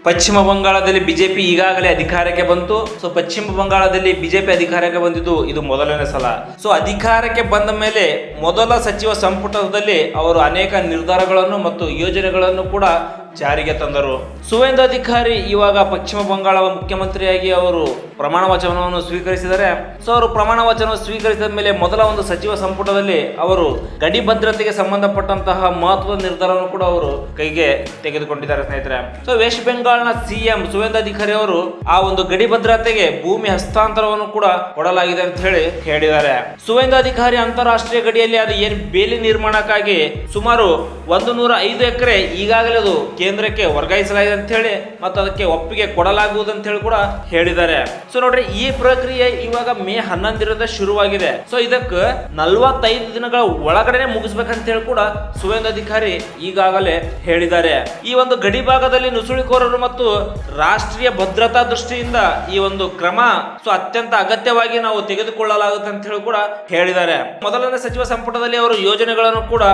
ಪಶ್ಚಿಮ ಬಂಗಾಳದಲ್ಲಿ ಬಿಜೆಪಿ ಈಗಾಗಲೇ ಅಧಿಕಾರಕ್ಕೆ ಬಂತು. ಸೊ ಪಶ್ಚಿಮ ಬಂಗಾಳದಲ್ಲಿ ಬಿಜೆಪಿ ಅಧಿಕಾರಕ್ಕೆ ಬಂದಿದ್ದು ಇದು ಮೊದಲನೇ ಸಲ. ಸೊ ಅಧಿಕಾರಕ್ಕೆ ಬಂದ ಮೇಲೆ ಮೊದಲ ಸಚಿವ ಸಂಪುಟದಲ್ಲಿ ಅವರು ಅನೇಕ ನಿರ್ಧಾರಗಳನ್ನು ಮತ್ತು ಯೋಜನೆಗಳನ್ನು ಕೂಡ ಜಾರಿಗೆ ತಂದರು. ಸುವೇಂದು ಅಧಿಕಾರಿ ಇವಾಗ ಪಶ್ಚಿಮ ಬಂಗಾಳ ಮುಖ್ಯಮಂತ್ರಿಯಾಗಿ ಅವರು ಪ್ರಮಾಣ ವಚನವನ್ನು ಸ್ವೀಕರಿಸಿದ್ದಾರೆ. ಸೊ ಅವರು ಪ್ರಮಾಣ ವಚನ ಸ್ವೀಕರಿಸಿದ ಮೇಲೆ ಮೊದಲ ಒಂದು ಸಚಿವ ಸಂಪುಟದಲ್ಲಿ ಅವರು ಗಡಿ ಭದ್ರತೆಗೆ ಸಂಬಂಧಪಟ್ಟಂತಹ ಮಹತ್ವದ ನಿರ್ಧಾರವನ್ನು ಕೂಡ ಅವರು ಕೈಗೆ ತೆಗೆದುಕೊಂಡಿದ್ದಾರೆ ಸ್ನೇಹಿತರೆ. ಸೊ ವೆಸ್ಟ್ ಬೆಂಗಾಲ್ನ ಸಿಎಂ ಸುವೇಂದು ಅಧಿಕಾರಿ ಅವರು ಆ ಒಂದು ಗಡಿ ಭದ್ರತೆಗೆ ಭೂಮಿ ಹಸ್ತಾಂತರವನ್ನು ಕೂಡ ಕೊಡಲಾಗಿದೆ ಅಂತ ಹೇಳಿ ಹೇಳಿದ್ದಾರೆ. ಸುವೇಂದು ಅಧಿಕಾರಿ ಅಂತಾರಾಷ್ಟ್ರೀಯ ಗಡಿಯಲ್ಲಿ ಅದು ಏನು ಬೇಲಿ ನಿರ್ಮಾಣಕ್ಕಾಗಿ ಸುಮಾರು 105 ಎಕರೆ ಈಗಾಗಲೇ ಅದು ಕೇಂದ್ರಕ್ಕೆ ವರ್ಗಾಯಿಸಲಾಗಿದೆ ಅಂತ ಹೇಳಿ ಮತ್ತು ಅದಕ್ಕೆ ಒಪ್ಪಿಗೆ ಕೊಡಲಾಗುವುದು ಅಂತ ಹೇಳಿ ಕೂಡ ಹೇಳಿದ್ದಾರೆ. ಸೊ ನೋಡ್ರಿ, ಈ ಪ್ರಕ್ರಿಯೆ ಇವಾಗ ಮೇ 11ರಿಂದ ಶುರುವಾಗಿದೆ. ಸೊ ಇದಕ್ಕೆ 45 ದಿನಗಳ ಒಳಗಡೆ ಮುಗಿಸ್ಬೇಕಂತ ಹೇಳಿ ಕೂಡ ಸುವೇಂದು ಅಧಿಕಾರಿ ಈಗಾಗಲೇ ಹೇಳಿದ್ದಾರೆ. ಈ ಒಂದು ಗಡಿ ಭಾಗದಲ್ಲಿ ನುಸುಳುಕೋರರು ಮತ್ತು ರಾಷ್ಟ್ರೀಯ ಭದ್ರತಾ ದೃಷ್ಟಿಯಿಂದ ಈ ಒಂದು ಕ್ರಮ ಅತ್ಯಂತ ಅಗತ್ಯವಾಗಿ ನಾವು ತೆಗೆದುಕೊಳ್ಳಲಾಗುತ್ತೆ ಅಂತ ಹೇಳಿ ಕೂಡ ಹೇಳಿದ್ದಾರೆ. ಮೊದಲನೇ ಸಚಿವ ಸಂಪುಟದಲ್ಲಿ ಅವರು ಯೋಜನೆಗಳನ್ನು ಕೂಡ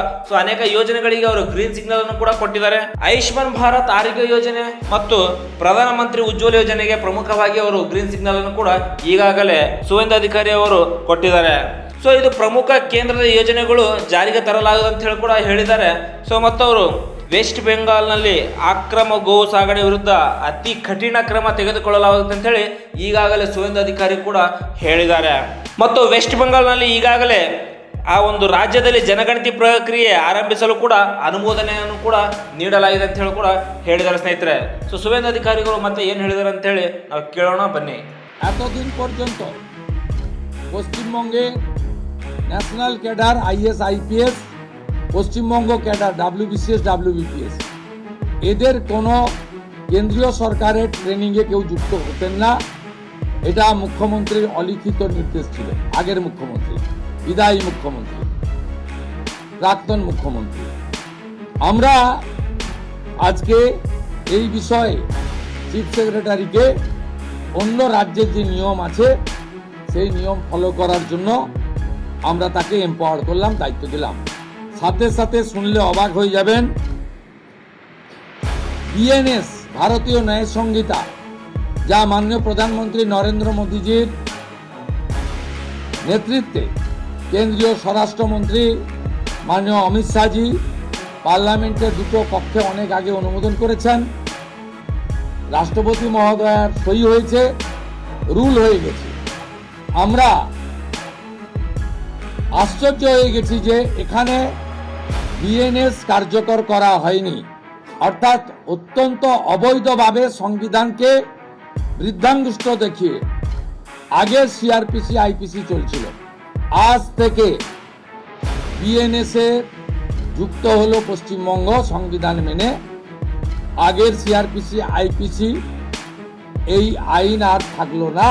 ಅನೇಕ ಯೋಜನೆಗಳಿಗೆ ಅವರು ಗ್ರೀನ್ ಸಿಗ್ನಲ್ ಅನ್ನು ಕೂಡ ಕೊಟ್ಟಿದ್ದಾರೆ. ಆಯುಷ್ಮಾನ್ ಭಾರತ್ ಆರೋಗ್ಯ ಯೋಜನೆ ಮತ್ತು ಪ್ರಧಾನಮಂತ್ರಿ ಉಜ್ವಲ ಯೋಜನೆಗೆ ಪ್ರಮುಖವಾಗಿ ಅವರು ಗ್ರೀನ್ ಸಿಗ್ನಲ್ ಅನ್ನು ಕೂಡ ಈಗಾಗಲೇ ಸುವೇಂದು ಅಧಿಕಾರಿ ಅವರು ಕೊಟ್ಟಿದ್ದಾರೆ. ಸೊ ಇದು ಪ್ರಮುಖ ಕೇಂದ್ರದ ಯೋಜನೆಗಳು ಜಾರಿಗೆ ತರಲಾಗುವುದು ಅಂತ ಹೇಳಿ ಕೂಡ ಹೇಳಿದ್ದಾರೆ. ಸೊ ಮತ್ತು ಅವರು ವೆಸ್ಟ್ ಬೆಂಗಾಲ್ನಲ್ಲಿ ಅಕ್ರಮ ಗೋ ಸಾಗಣೆ ವಿರುದ್ಧ ಅತಿ ಕಠಿಣ ಕ್ರಮ ತೆಗೆದುಕೊಳ್ಳಲಾಗುತ್ತದೆ ಅಂತ ಹೇಳಿ ಈಗಾಗಲೇ ಸುವೇಂದು ಅಧಿಕಾರಿ ಕೂಡ ಹೇಳಿದ್ದಾರೆ. ಮತ್ತು ವೆಸ್ಟ್ ಬೆಂಗಾಲ್ನಲ್ಲಿ ಈಗಾಗಲೇ ಆ ಒಂದು ರಾಜ್ಯದಲ್ಲಿ ಜನಗಣತಿ ಪ್ರಕ್ರಿಯೆ ಆರಂಭಿಸಲು ಕೂಡ ಅನುಮೋದನೆಯನ್ನು ಕೂಡ ನೀಡಲಾಗಿದೆ ಅಂತ ಹೇಳಿ ಕೂಡ ಹೇಳಿದ್ದಾರೆ ಸ್ನೇಹಿತರೆ. ಸೊ ಸುವೇಂದು ಅಧಿಕಾರಿಗಳು ಮತ್ತೆ ಏನು ಹೇಳಿದ್ದಾರೆ ಅಂತ ಹೇಳಿ ನಾವು ಕೇಳೋಣ ಬನ್ನಿ. এতদিন পর্যন্ত পশ্চিমবঙ্গে national cadre is IPS, Paschimbanga cadre WBCS WBPS এদের কোনো কেন্দ্রীয় সরকারের ট্রেনিংয়ে কেউ যুক্ত হতেন না। এটা মুখ্যমন্ত্রীর অলিখিত নির্দেশ ছিল। আগের মুখ্যমন্ত্রী, বিদায়ী মুখ্যমন্ত্রী, প্রাক্তন মুখ্যমন্ত্রী। আমরা আজকে এই বিষয়ে চিফ সেক্রেটারিকে অন্য রাজ্যের যে নিয়ম আছে সেই নিয়ম ফলো করার জন্য আমরা তাকে এম্পাওয়ার করলাম, দায়িত্ব দিলাম। সাথে সাথে শুনলে অবাক হয়ে যাবেন, বিএনএস ভারতীয় ন্যায় সংহিতা যা মাননীয় প্রধানমন্ত্রী নরেন্দ্র মোদীজির নেতৃত্বে কেন্দ্রীয় স্বরাষ্ট্রমন্ত্রী মাননীয় অমিত শাহজি পার্লামেন্টের দুটো কক্ষে অনেক আগে অনুমোদন করেছেন, রাষ্ট্রপতি মহোদয়ার সই হয়েছে, রুল হয়ে গেছে। আমরা আশ্চর্য হয়ে গেছি যে এখানে বিএনএস কার্যকর করা হয়নি, অর্থাৎ অত্যন্ত অবৈধভাবে সংবিধানকে বৃদ্ধাঙ্গুষ্ঠ দেখিয়ে আগে সিআরপিসি আইপিসি চলছিল। আজ থেকে বিএনএস এ যুক্ত হলো পশ্চিমবঙ্গ সংবিধান মেনে। আগের সিআরপিসি আইপিসি এই আইন আর থাকলো না।